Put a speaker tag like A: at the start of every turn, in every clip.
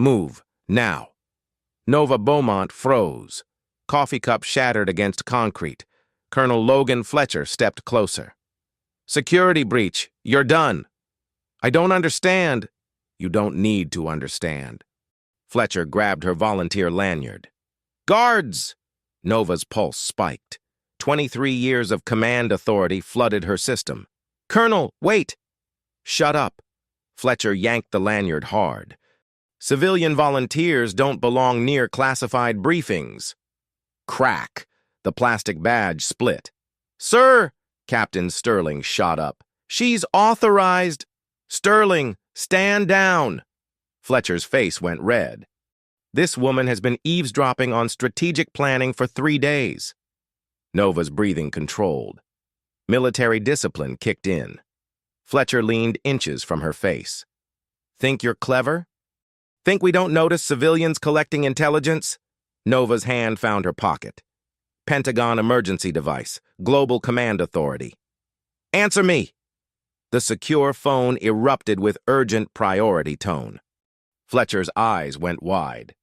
A: Move, now. Nova Beaumont froze. Coffee cup shattered against concrete. Colonel Logan Fletcher stepped closer. Security breach, you're done. I don't understand. You don't need to understand. Fletcher grabbed her volunteer lanyard. Guards! Nova's pulse spiked. 23 years of command authority flooded her system. Colonel, wait! Shut up. Fletcher yanked the lanyard hard. Civilian volunteers don't belong near classified briefings. Crack. The plastic badge split. Sir! Captain Sterling shot up. She's authorized. Sterling, stand down. Fletcher's face went red. This woman has been eavesdropping on strategic planning for 3 days. Nova's breathing controlled. Military discipline kicked in. Fletcher leaned inches from her face. Think you're clever? Think we don't notice civilians collecting intelligence? Nova's hand found her pocket. Pentagon emergency device, Global Command Authority. Answer me! The secure phone erupted with urgent priority tone. Fletcher's eyes went wide.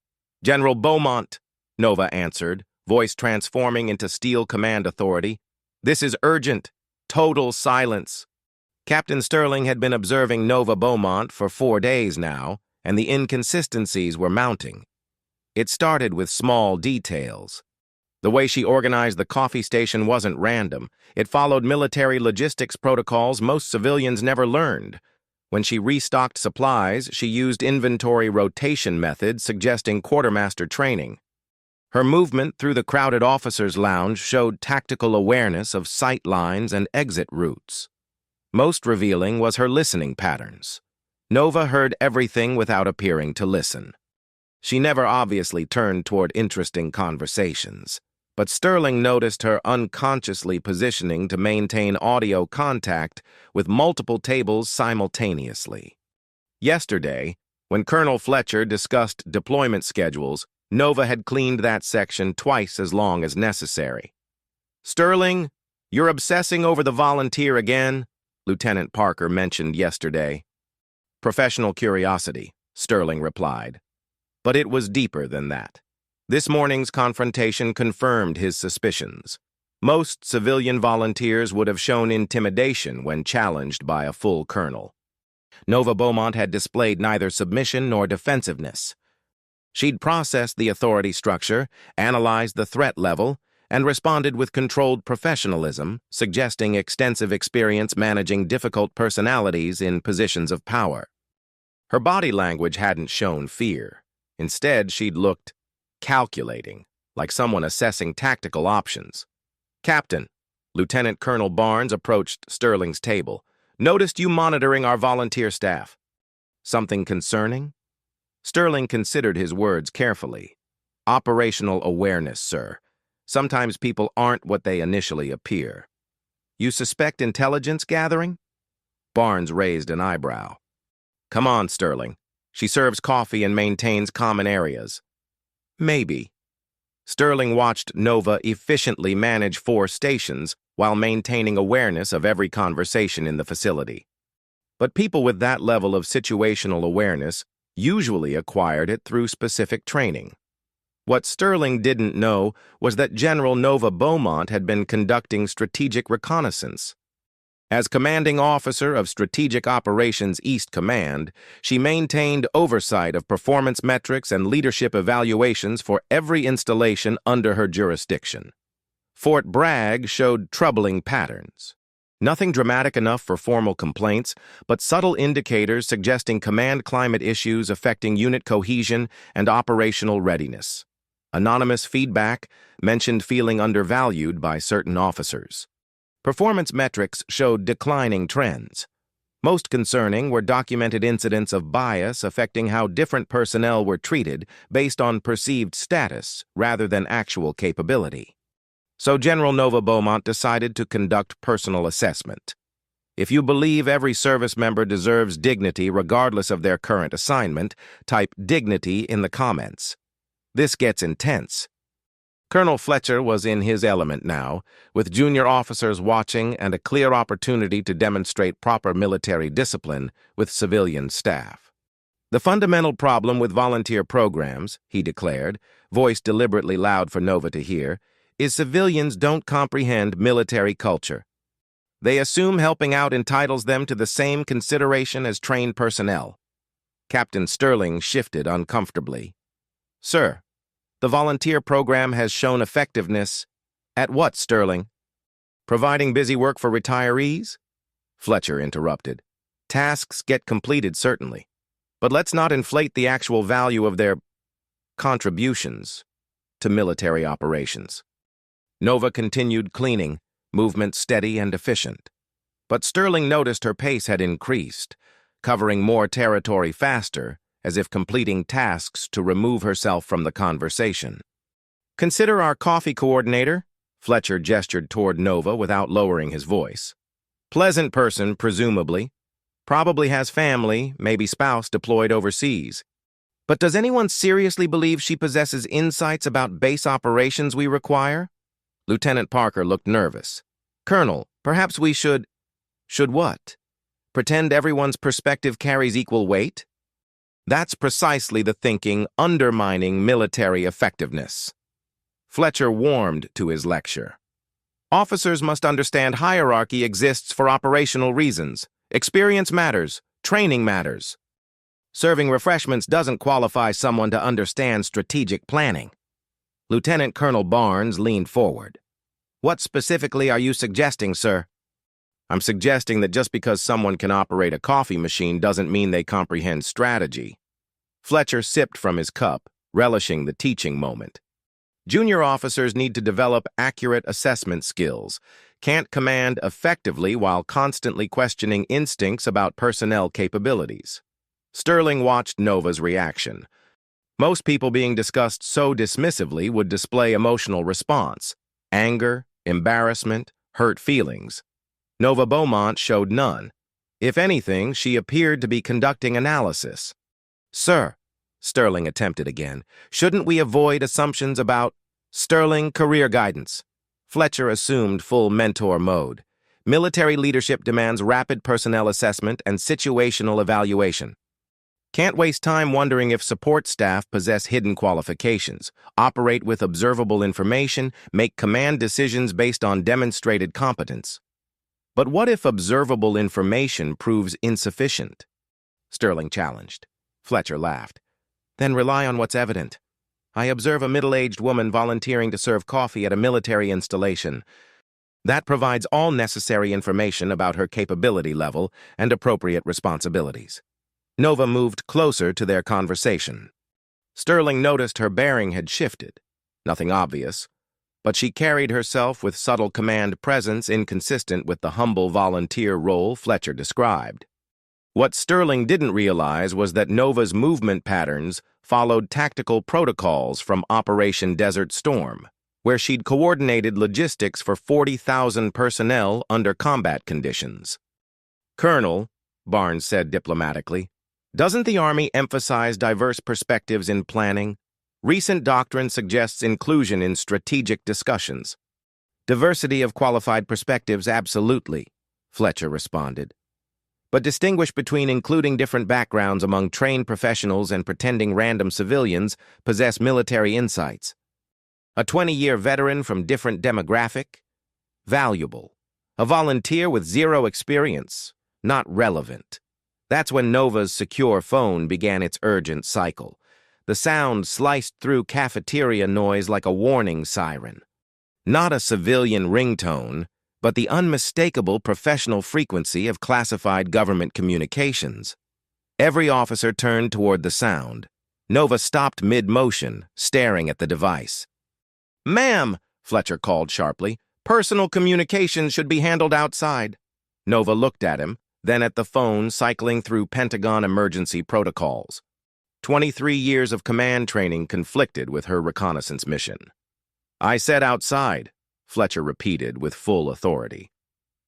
A: General Beaumont, Nova answered, voice transforming into steel command authority. This is urgent. Total silence. Captain Sterling had been observing Nova Beaumont for 4 days now, and the inconsistencies were mounting. It started with small details. The way she organized the coffee station wasn't random. It followed military logistics protocols most civilians never learned. When she restocked supplies, she used inventory rotation methods suggesting quartermaster training. Her movement through the crowded officers' lounge showed tactical awareness of sight lines and exit routes. Most revealing was her listening patterns. Nova heard everything without appearing to listen. She never obviously turned toward interesting conversations, but Sterling noticed her unconsciously positioning to maintain audio contact with multiple tables simultaneously. Yesterday, when Colonel Fletcher discussed deployment schedules, Nova had cleaned that section twice as long as necessary. Sterling, you're obsessing over the volunteer again, Lieutenant Parker mentioned yesterday. Professional curiosity, Sterling replied. But it was deeper than that. This morning's confrontation confirmed his suspicions. Most civilian volunteers would have shown intimidation when challenged by a full colonel. Nova Beaumont had displayed neither submission nor defensiveness. She'd processed the authority structure, analyzed the threat level, and responded with controlled professionalism, suggesting extensive experience managing difficult personalities in positions of power. Her body language hadn't shown fear. Instead, she'd looked calculating, like someone assessing tactical options. Captain, Lieutenant Colonel Barnes approached Sterling's table. Noticed you monitoring our volunteer staff. Something concerning? Sterling considered his words carefully. Operational awareness, sir. Sometimes people aren't what they initially appear. You suspect intelligence gathering? Barnes raised an eyebrow. Come on, Sterling. She serves coffee and maintains common areas. Maybe. Sterling watched Nova efficiently manage 4 stations while maintaining awareness of every conversation in the facility. But people with that level of situational awareness usually acquired it through specific training. What Sterling didn't know was that General Nova Beaumont had been conducting strategic reconnaissance. As commanding officer of Strategic Operations East Command, she maintained oversight of performance metrics and leadership evaluations for every installation under her jurisdiction. Fort Bragg showed troubling patterns. Nothing dramatic enough for formal complaints, but subtle indicators suggesting command climate issues affecting unit cohesion and operational readiness. Anonymous feedback mentioned feeling undervalued by certain officers. Performance metrics showed declining trends. Most concerning were documented incidents of bias affecting how different personnel were treated based on perceived status rather than actual capability. So General Nova Beaumont decided to conduct personal assessment. If you believe every service member deserves dignity regardless of their current assignment, type dignity in the comments. This gets intense. Colonel Fletcher was in his element now, with junior officers watching and a clear opportunity to demonstrate proper military discipline with civilian staff. The fundamental problem with volunteer programs, he declared, voice deliberately loud for Nova to hear, is civilians don't comprehend military culture. They assume helping out entitles them to the same consideration as trained personnel. Captain Sterling shifted uncomfortably. Sir, the volunteer program has shown effectiveness. At what, Sterling? Providing busy work for retirees? Fletcher interrupted. Tasks get completed, certainly. But let's not inflate the actual value of their contributions to military operations. Nova continued cleaning, movement steady and efficient. But Sterling noticed her pace had increased, covering more territory faster, as if completing tasks to remove herself from the conversation. Consider our coffee coordinator, Fletcher gestured toward Nova without lowering his voice. Pleasant person, presumably. Probably has family, maybe spouse, deployed overseas. But does anyone seriously believe she possesses insights about base operations we require? Lieutenant Parker looked nervous. Colonel, perhaps we should... Should what? Pretend everyone's perspective carries equal weight? That's precisely the thinking undermining military effectiveness. Fletcher warmed to his lecture. Officers must understand hierarchy exists for operational reasons. Experience matters. Training matters. Serving refreshments doesn't qualify someone to understand strategic planning. Lieutenant Colonel Barnes leaned forward. What specifically are you suggesting, sir? I'm suggesting that just because someone can operate a coffee machine doesn't mean they comprehend strategy. Fletcher sipped from his cup, relishing the teaching moment. Junior officers need to develop accurate assessment skills, can't command effectively while constantly questioning instincts about personnel capabilities. Sterling watched Nova's reaction. Most people being discussed so dismissively would display emotional response, anger, embarrassment, hurt feelings. Nova Beaumont showed none. If anything, she appeared to be conducting analysis. Sir, Sterling attempted again, shouldn't we avoid assumptions about Sterling career guidance? Fletcher assumed full mentor mode. Military leadership demands rapid personnel assessment and situational evaluation. Can't waste time wondering if support staff possess hidden qualifications, operate with observable information, make command decisions based on demonstrated competence. But what if observable information proves insufficient? Sterling challenged. Fletcher laughed. Then rely on what's evident. I observe a middle-aged woman volunteering to serve coffee at a military installation. That provides all necessary information about her capability level and appropriate responsibilities. Nova moved closer to their conversation. Sterling noticed her bearing had shifted. Nothing obvious, but she carried herself with subtle command presence inconsistent with the humble volunteer role Fletcher described. What Sterling didn't realize was that Nova's movement patterns followed tactical protocols from Operation Desert Storm, where she'd coordinated logistics for 40,000 personnel under combat conditions. Colonel, Barnes said diplomatically, doesn't the Army emphasize diverse perspectives in planning? Recent doctrine suggests inclusion in strategic discussions. Diversity of qualified perspectives, absolutely, Fletcher responded. But distinguish between including different backgrounds among trained professionals and pretending random civilians possess military insights. A 20-year veteran from different demographic? Valuable. A volunteer with zero experience? Not relevant. That's when Nova's secure phone began its urgent cycle. The sound sliced through cafeteria noise like a warning siren. Not a civilian ringtone, but the unmistakable professional frequency of classified government communications. Every officer turned toward the sound. Nova stopped mid-motion, staring at the device. Ma'am, Fletcher called sharply, personal communications should be handled outside. Nova looked at him, then at the phone cycling through Pentagon emergency protocols. 23 years of command training conflicted with her reconnaissance mission. I said outside, Fletcher repeated with full authority.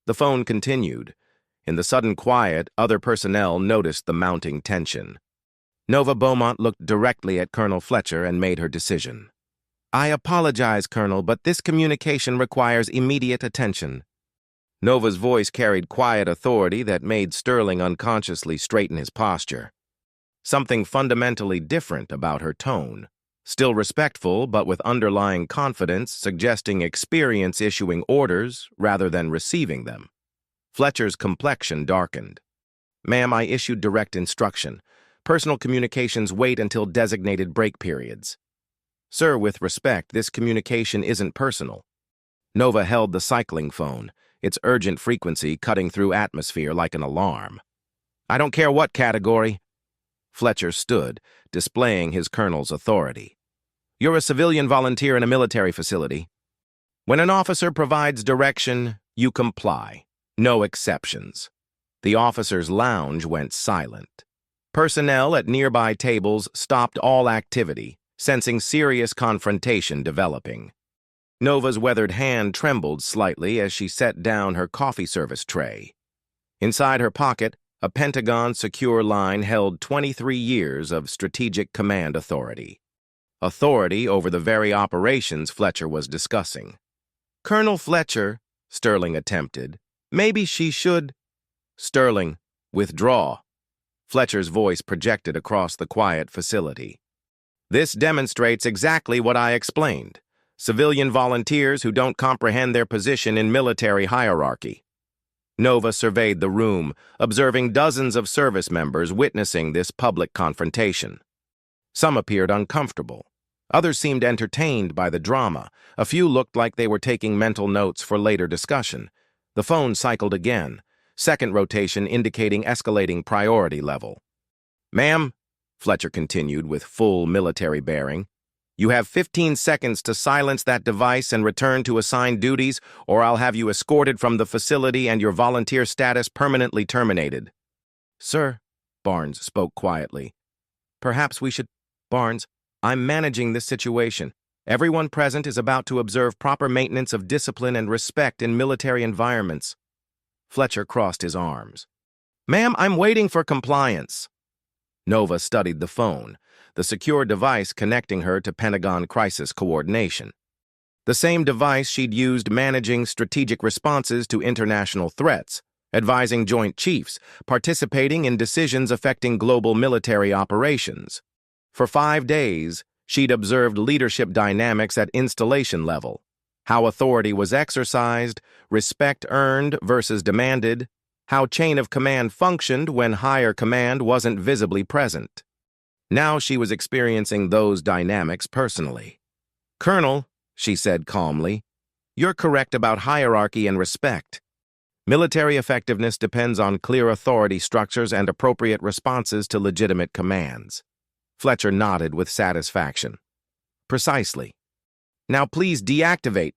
A: The phone continued. In the sudden quiet, other personnel noticed the mounting tension. Nova Beaumont looked directly at Colonel Fletcher and made her decision. I apologize, Colonel, but this communication requires immediate attention. Nova's voice carried quiet authority that made Sterling unconsciously straighten his posture. something fundamentally different about her tone. Still respectful, but with underlying confidence, suggesting experience issuing orders rather than receiving them. Fletcher's complexion darkened. "Ma'am, I issued direct instruction. Personal communications wait until designated break periods." "Sir, with respect, this communication isn't personal." Nova held the cycling phone, its urgent frequency cutting through atmosphere like an alarm. "I don't care what category." Fletcher stood, displaying his colonel's authority. "You're a civilian volunteer in a military facility. When an officer provides direction, you comply. No exceptions." The officer's lounge went silent. Personnel at nearby tables stopped all activity, sensing serious confrontation developing. Nova's weathered hand trembled slightly as she set down her coffee service tray. Inside her pocket, a Pentagon secure line held 23 years of strategic command authority. Authority over the very operations Fletcher was discussing. "Colonel Fletcher," Sterling attempted, "maybe she should—" "Sterling, withdraw." Fletcher's voice projected across the quiet facility. "This demonstrates exactly what I explained. Civilian volunteers who don't comprehend their position in military hierarchy." Nova surveyed the room, observing dozens of service members witnessing this public confrontation. Some appeared uncomfortable. Others seemed entertained by the drama. A few looked like they were taking mental notes for later discussion. The phone cycled again, second rotation indicating escalating priority level. "Ma'am," Fletcher continued with full military bearing, "you have 15 seconds to silence that device and return to assigned duties, or I'll have you escorted from the facility and your volunteer status permanently terminated." "Sir," Barnes spoke quietly, "perhaps we should—" "Barnes, I'm managing this situation. Everyone present is about to observe proper maintenance of discipline and respect in military environments." Fletcher crossed his arms. "Ma'am, I'm waiting for compliance." Nova studied the phone, the secure device connecting her to Pentagon Crisis Coordination. The same device she'd used managing strategic responses to international threats, advising Joint Chiefs, participating in decisions affecting global military operations. For 5 days, she'd observed leadership dynamics at installation level, how authority was exercised, respect earned versus demanded, how chain of command functioned when higher command wasn't visibly present. Now she was experiencing those dynamics personally. "Colonel," she said calmly, "you're correct about hierarchy and respect. Military effectiveness depends on clear authority structures and appropriate responses to legitimate commands." Fletcher nodded with satisfaction. "Precisely. Now please deactivate.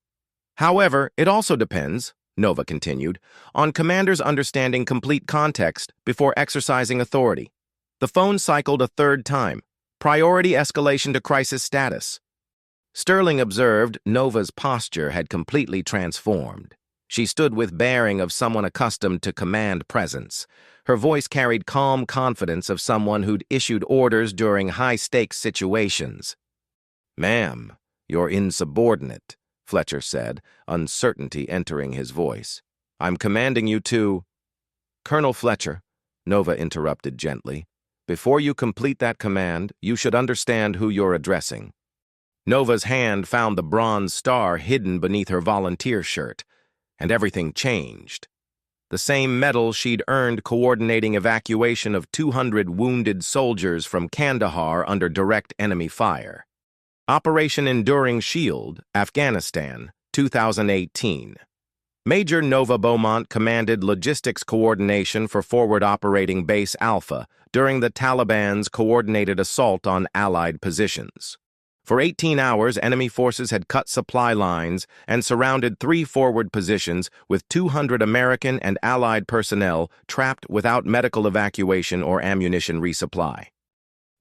A: However, it also depends," Nova continued, "on commanders understanding complete context before exercising authority." The phone cycled a third time. "Priority escalation to crisis status." Sterling observed Nova's posture had completely transformed. She stood with bearing of someone accustomed to command presence. Her voice carried calm confidence of someone who'd issued orders during high-stakes situations. "Ma'am, you're insubordinate," Fletcher said, uncertainty entering his voice. "I'm commanding you to—" "Colonel Fletcher," Nova interrupted gently, "before you complete that command, you should understand who you're addressing." Nova's hand found the bronze star hidden beneath her volunteer shirt, and everything changed. The same medal she'd earned coordinating evacuation of 200 wounded soldiers from Kandahar under direct enemy fire. Operation Enduring Shield, Afghanistan, 2018. Major Nova Beaumont commanded logistics coordination for Forward Operating Base Alpha during the Taliban's coordinated assault on Allied positions. For 18 hours, enemy forces had cut supply lines and surrounded 3 forward positions with 200 American and Allied personnel trapped without medical evacuation or ammunition resupply.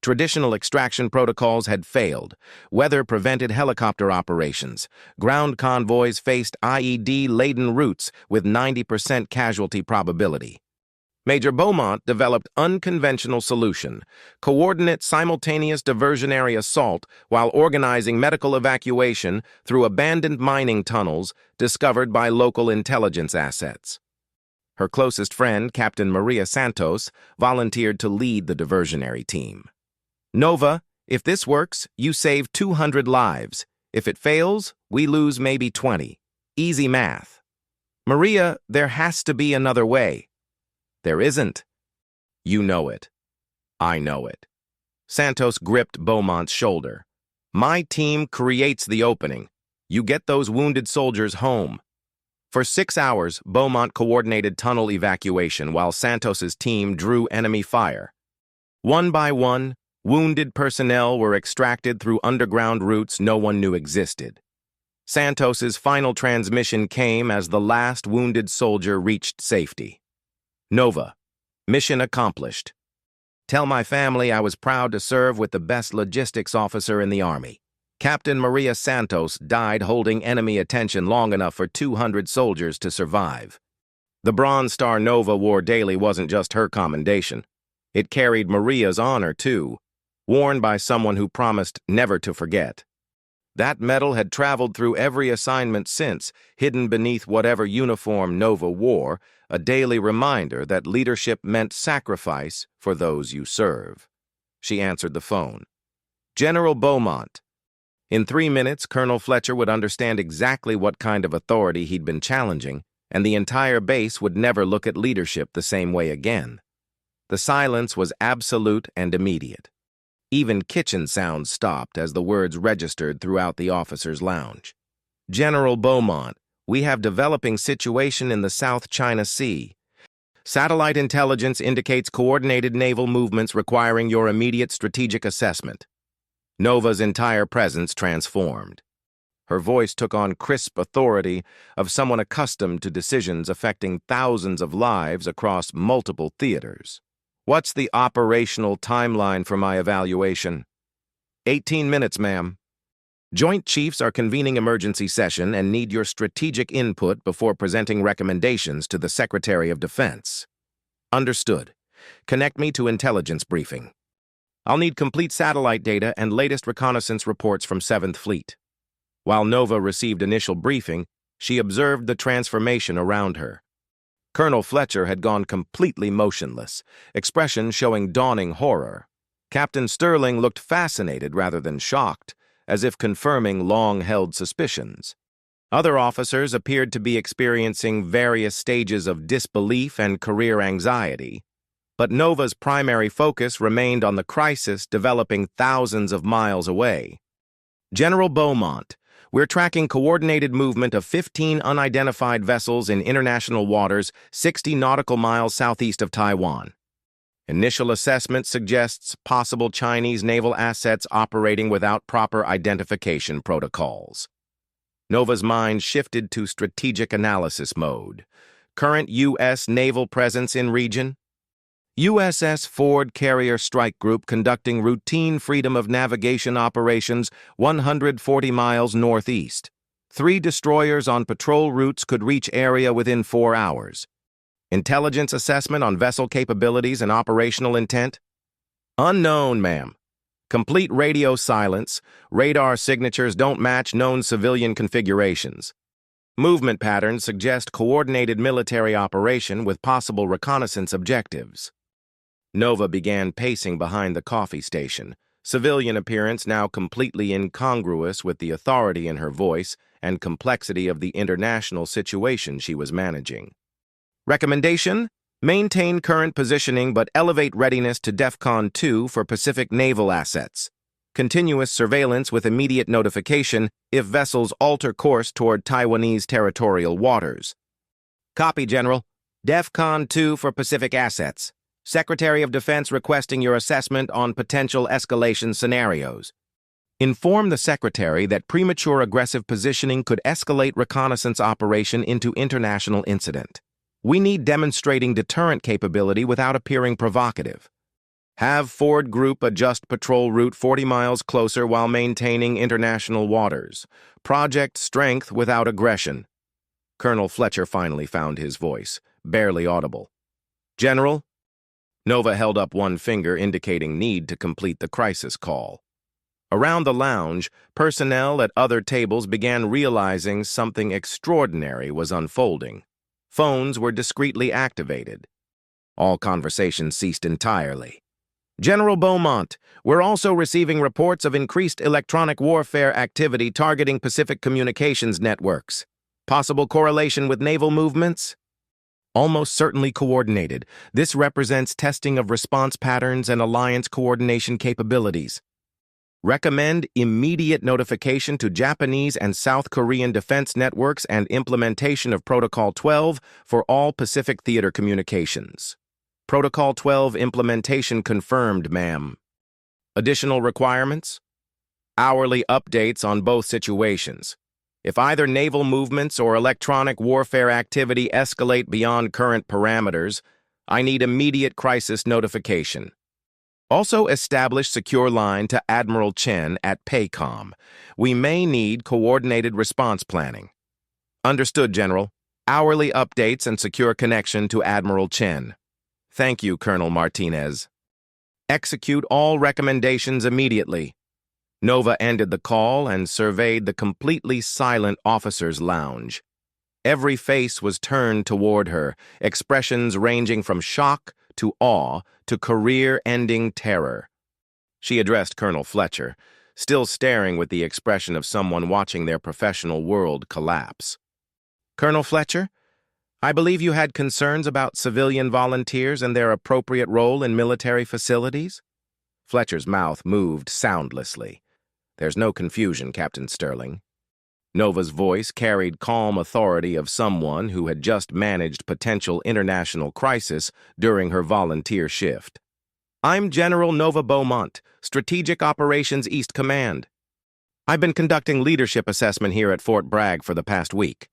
A: Traditional extraction protocols had failed. Weather prevented helicopter operations. Ground convoys faced IED-laden routes with 90% casualty probability. Major Beaumont developed unconventional solution, coordinate simultaneous diversionary assault while organizing medical evacuation through abandoned mining tunnels discovered by local intelligence assets. Her closest friend, Captain Maria Santos, volunteered to lead the diversionary team. Nova, if this works, you save 200 lives. If it fails, we lose maybe 20. Easy math. Maria, there has to be another way. There isn't. You know it. I know it. Santos gripped Beaumont's shoulder. My team creates the opening. You get those wounded soldiers home. For 6 hours, Beaumont coordinated tunnel evacuation while Santos's team drew enemy fire. One by one, wounded personnel were extracted through underground routes no one knew existed. Santos's final transmission came as the last wounded soldier reached safety. Nova, mission accomplished. Tell my family I was proud to serve with the best logistics officer in the Army. Captain Maria Santos died holding enemy attention long enough for 200 soldiers to survive. The Bronze Star Nova wore daily wasn't just her commendation. It carried Maria's honor, too, worn by someone who promised never to forget. That medal had traveled through every assignment since, hidden beneath whatever uniform Nova wore, a daily reminder that leadership meant sacrifice for those you serve. She answered the phone. General Beaumont. In 3 minutes, Colonel Fletcher would understand exactly what kind of authority he'd been challenging, and the entire base would never look at leadership the same way again. The silence was absolute and immediate. Even kitchen sounds stopped as the words registered throughout the officers' lounge. General Beaumont, we have developing situation in the South China Sea. Satellite intelligence indicates coordinated naval movements requiring your immediate strategic assessment. Nova's entire presence transformed. Her voice took on crisp authority of someone accustomed to decisions affecting thousands of lives across multiple theaters. What's the operational timeline for my evaluation? 18 minutes, ma'am. Joint Chiefs are convening emergency session and need your strategic input before presenting recommendations to the Secretary of Defense. Understood. Connect me to intelligence briefing. I'll need complete satellite data and latest reconnaissance reports from 7th Fleet. While Nova received initial briefing, she observed the transformation around her. Colonel Fletcher had gone completely motionless, expression showing dawning horror. Captain Sterling looked fascinated rather than shocked, as if confirming long-held suspicions. Other officers appeared to be experiencing various stages of disbelief and career anxiety, but Nova's primary focus remained on the crisis developing thousands of miles away. General Beaumont, we're tracking coordinated movement of 15 unidentified vessels in international waters 60 nautical miles southeast of Taiwan. Initial assessment suggests possible Chinese naval assets operating without proper identification protocols. Nova's mind shifted to strategic analysis mode. Current U.S. naval presence in region? USS Ford Carrier Strike Group conducting routine freedom of navigation operations 140 miles northeast. 3 destroyers on patrol routes could reach area within 4 hours. Intelligence assessment on vessel capabilities and operational intent? Unknown, ma'am. Complete radio silence. Radar signatures don't match known civilian configurations. Movement patterns suggest coordinated military operation with possible reconnaissance objectives. Nova began pacing behind the coffee station, civilian appearance now completely incongruous with the authority in her voice and complexity of the international situation she was managing. Recommendation? Maintain current positioning but elevate readiness to DEFCON 2 for Pacific naval assets. Continuous surveillance with immediate notification if vessels alter course toward Taiwanese territorial waters. Copy, General. DEFCON 2 for Pacific assets. Secretary of Defense requesting your assessment on potential escalation scenarios. Inform the Secretary that premature aggressive positioning could escalate reconnaissance operation into international incident. We need demonstrating deterrent capability without appearing provocative. Have Ford Group adjust patrol route 40 miles closer while maintaining international waters. Project strength without aggression. Colonel Fletcher finally found his voice, barely audible. General? Nova held up one finger indicating need to complete the crisis call. Around the lounge, personnel at other tables began realizing something extraordinary was unfolding. Phones were discreetly activated. All conversation ceased entirely. General Beaumont, we're also receiving reports of increased electronic warfare activity targeting Pacific communications networks. Possible correlation with naval movements? Almost certainly coordinated. This represents testing of response patterns and alliance coordination capabilities. Recommend immediate notification to Japanese and South Korean defense networks and implementation of Protocol 12 for all Pacific theater communications. Protocol 12 implementation confirmed, ma'am. Additional requirements? Hourly updates on both situations. If either naval movements or electronic warfare activity escalate beyond current parameters, I need immediate crisis notification. Also establish secure line to Admiral Chen at PACOM. We may need coordinated response planning. Understood, General. Hourly updates and secure connection to Admiral Chen. Thank you, Colonel Martinez. Execute all recommendations immediately. Nova ended the call and surveyed the completely silent officers' lounge. Every face was turned toward her, expressions ranging from shock to awe to career-ending terror. She addressed Colonel Fletcher, still staring with the expression of someone watching their professional world collapse. Colonel Fletcher, I believe you had concerns about civilian volunteers and their appropriate role in military facilities? Fletcher's mouth moved soundlessly. There's no confusion, Captain Sterling. Nova's voice carried calm authority of someone who had just managed potential international crisis during her volunteer shift. I'm General Nova Beaumont, Strategic Operations East Command. I've been conducting leadership assessment here at Fort Bragg for the past week.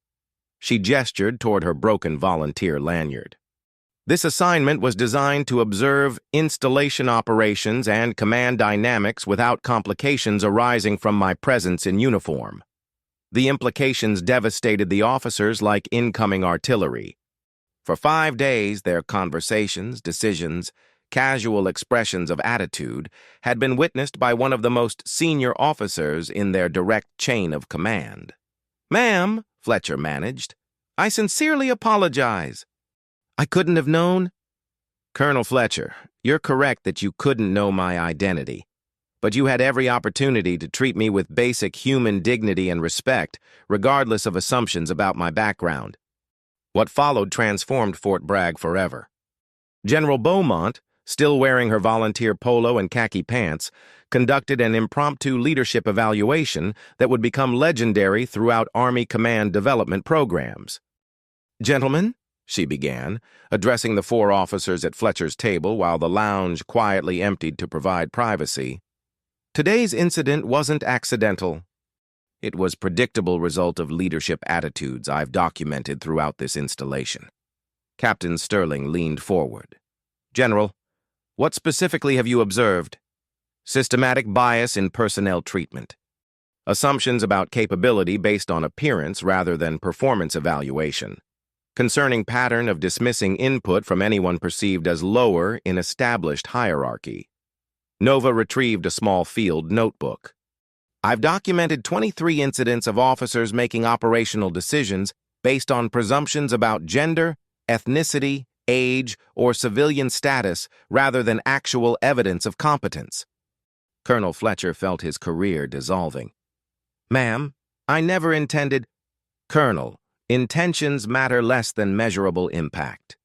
A: She gestured toward her broken volunteer lanyard. This assignment was designed to observe installation operations and command dynamics without complications arising from my presence in uniform. The implications devastated the officers like incoming artillery. For 5 days, their conversations, decisions, casual expressions of attitude had been witnessed by one of the most senior officers in their direct chain of command. Ma'am, Fletcher managed, I sincerely apologize. I couldn't have known? Colonel Fletcher, you're correct that you couldn't know my identity. But you had every opportunity to treat me with basic human dignity and respect, regardless of assumptions about my background. What followed transformed Fort Bragg forever. General Beaumont, still wearing her volunteer polo and khaki pants, conducted an impromptu leadership evaluation that would become legendary throughout Army Command development programs. Gentlemen, she began, addressing the 4 officers at Fletcher's table while the lounge quietly emptied to provide privacy. Today's incident wasn't accidental. It was a predictable result of leadership attitudes I've documented throughout this installation. Captain Sterling leaned forward. General, what specifically have you observed? Systematic bias in personnel treatment. Assumptions about capability based on appearance rather than performance evaluation. Concerning pattern of dismissing input from anyone perceived as lower in established hierarchy. Nova retrieved a small field notebook. I've documented 23 incidents of officers making operational decisions based on presumptions about gender, ethnicity, age, or civilian status rather than actual evidence of competence. Colonel Fletcher felt his career dissolving. Ma'am, I never intended... Colonel, intentions matter less than measurable impact.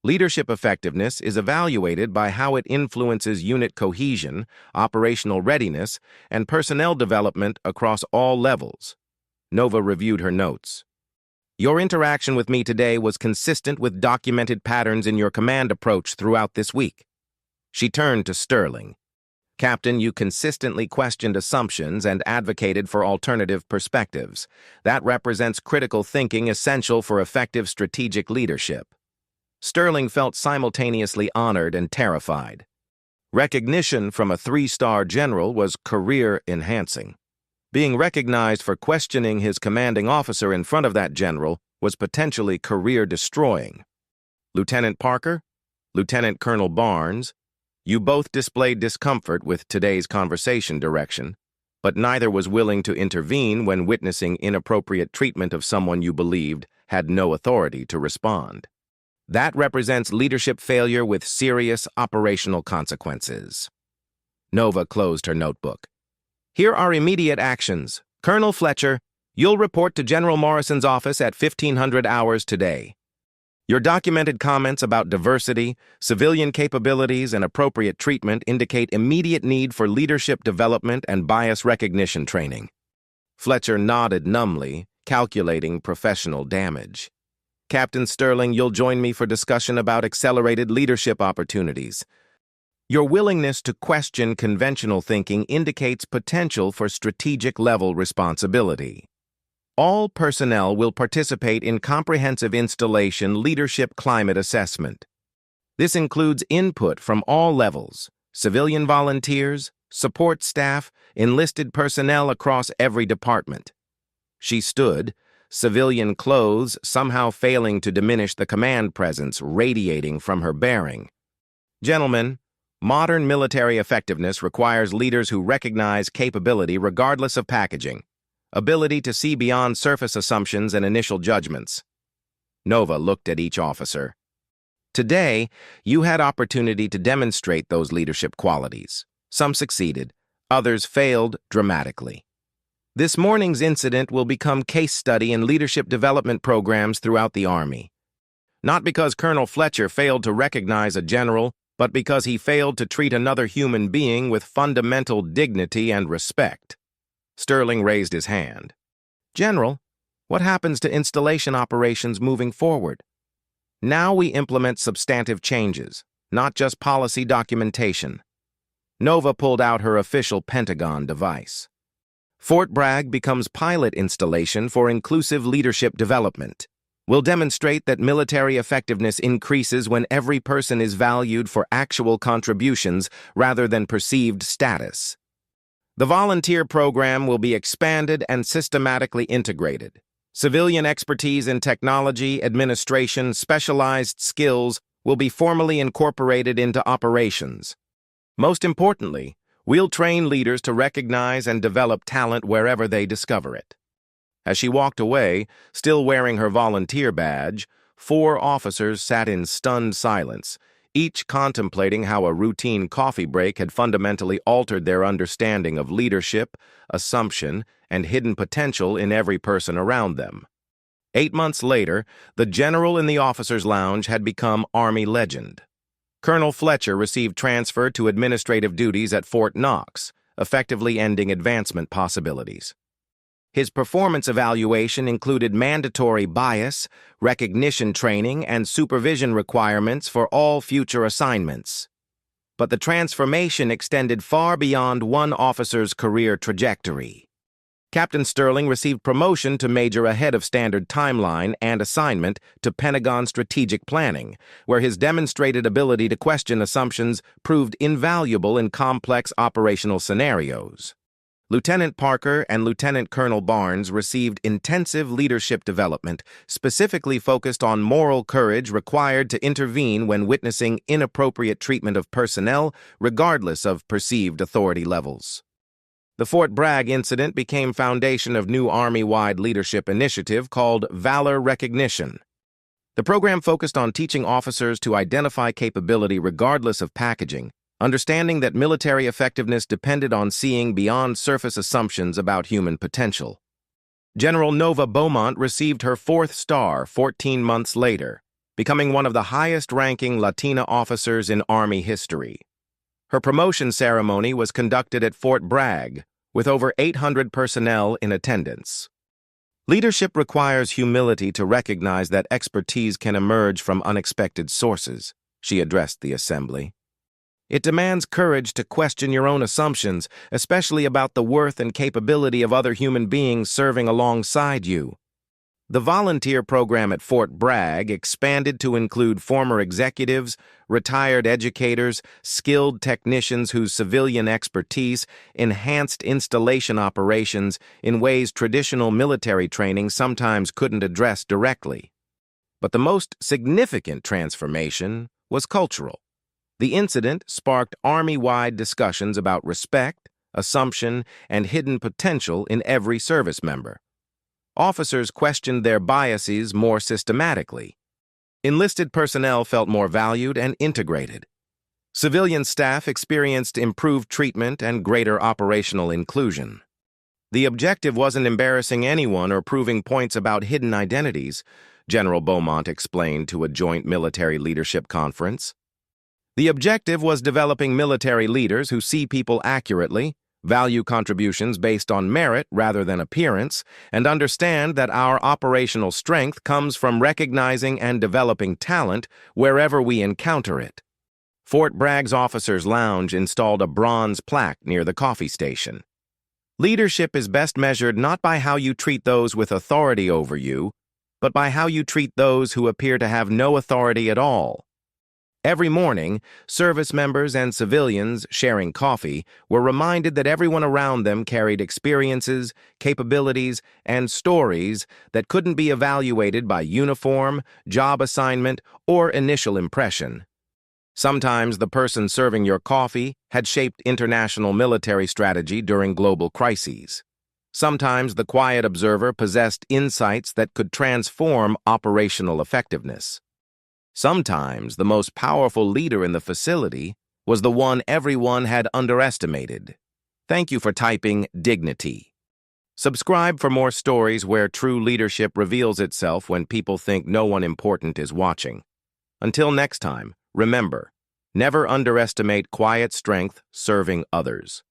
A: Leadership effectiveness is evaluated by how it influences unit cohesion, operational readiness, and personnel development across all levels. Nova reviewed her notes. Your interaction with me today was consistent with documented patterns in your command approach throughout this week. She turned to Sterling. Captain, you consistently questioned assumptions and advocated for alternative perspectives. That represents critical thinking essential for effective strategic leadership. Sterling felt simultaneously honored and terrified. Recognition from a 3-star general was career-enhancing. Being recognized for questioning his commanding officer in front of that general was potentially career-destroying. Lieutenant Parker, Lieutenant Colonel Barnes, you both displayed discomfort with today's conversation direction, but neither was willing to intervene when witnessing inappropriate treatment of someone you believed had no authority to respond. That represents leadership failure with serious operational consequences. Nova closed her notebook. Here are immediate actions. Colonel Fletcher, you'll report to General Morrison's office at 1500 hours today. Your documented comments about diversity, civilian capabilities, and appropriate treatment indicate immediate need for leadership development and bias recognition training. Fletcher nodded numbly, calculating professional damage. Captain Sterling, you'll join me for discussion about accelerated leadership opportunities. Your willingness to question conventional thinking indicates potential for strategic-level responsibility. All personnel will participate in comprehensive installation leadership climate assessment. This includes input from all levels, civilian volunteers, support staff, enlisted personnel across every department. She stood, civilian clothes somehow failing to diminish the command presence radiating from her bearing. Gentlemen, modern military effectiveness requires leaders who recognize capability regardless of packaging. Ability to see beyond surface assumptions and initial judgments. Nova looked at each officer. Today, you had opportunity to demonstrate those leadership qualities. Some succeeded, others failed dramatically. This morning's incident will become case study in leadership development programs throughout the Army. Not because Colonel Fletcher failed to recognize a general, but because he failed to treat another human being with fundamental dignity and respect. Sterling raised his hand. General, what happens to installation operations moving forward? Now we implement substantive changes, not just policy documentation. Nova pulled out her official Pentagon device. Fort Bragg becomes pilot installation for inclusive leadership development. We'll demonstrate that military effectiveness increases when every person is valued for actual contributions rather than perceived status. The volunteer program will be expanded and systematically integrated. Civilian expertise in technology, administration, specialized skills will be formally incorporated into operations. Most importantly, we'll train leaders to recognize and develop talent wherever they discover it. As she walked away, still wearing her volunteer badge, 4 officers sat in stunned silence, each contemplating how a routine coffee break had fundamentally altered their understanding of leadership, assumption, and hidden potential in every person around them. 8 months later, the general in the officers' lounge had become Army legend. Colonel Fletcher received transfer to administrative duties at Fort Knox, effectively ending advancement possibilities. His performance evaluation included mandatory bias, recognition training, and supervision requirements for all future assignments. But the transformation extended far beyond one officer's career trajectory. Captain Sterling received promotion to major ahead of standard timeline and assignment to Pentagon Strategic Planning, where his demonstrated ability to question assumptions proved invaluable in complex operational scenarios. Lieutenant Parker and Lieutenant Colonel Barnes received intensive leadership development, specifically focused on moral courage required to intervene when witnessing inappropriate treatment of personnel, regardless of perceived authority levels. The Fort Bragg incident became foundation of new Army-wide leadership initiative called Valor Recognition. The program focused on teaching officers to identify capability regardless of packaging, understanding that military effectiveness depended on seeing beyond surface assumptions about human potential. General Nova Beaumont received her 4th star 14 months later, becoming one of the highest-ranking Latina officers in Army history. Her promotion ceremony was conducted at Fort Bragg, with over 800 personnel in attendance. Leadership requires humility to recognize that expertise can emerge from unexpected sources, she addressed the assembly. It demands courage to question your own assumptions, especially about the worth and capability of other human beings serving alongside you. The volunteer program at Fort Bragg expanded to include former executives, retired educators, skilled technicians whose civilian expertise enhanced installation operations in ways traditional military training sometimes couldn't address directly. But the most significant transformation was cultural. The incident sparked Army-wide discussions about respect, assumption, and hidden potential in every service member. Officers questioned their biases more systematically. Enlisted personnel felt more valued and integrated. Civilian staff experienced improved treatment and greater operational inclusion. The objective wasn't embarrassing anyone or proving points about hidden identities, General Beaumont explained to a joint military leadership conference. The objective was developing military leaders who see people accurately, value contributions based on merit rather than appearance, and understand that our operational strength comes from recognizing and developing talent wherever we encounter it. Fort Bragg's officers' lounge installed a bronze plaque near the coffee station. Leadership is best measured not by how you treat those with authority over you, but by how you treat those who appear to have no authority at all. Every morning, service members and civilians sharing coffee were reminded that everyone around them carried experiences, capabilities, and stories that couldn't be evaluated by uniform, job assignment, or initial impression. Sometimes the person serving your coffee had shaped international military strategy during global crises. Sometimes the quiet observer possessed insights that could transform operational effectiveness. Sometimes the most powerful leader in the facility was the one everyone had underestimated. Thank you for typing dignity. Subscribe for more stories where true leadership reveals itself when people think no one important is watching. Until next time, remember, never underestimate quiet strength serving others.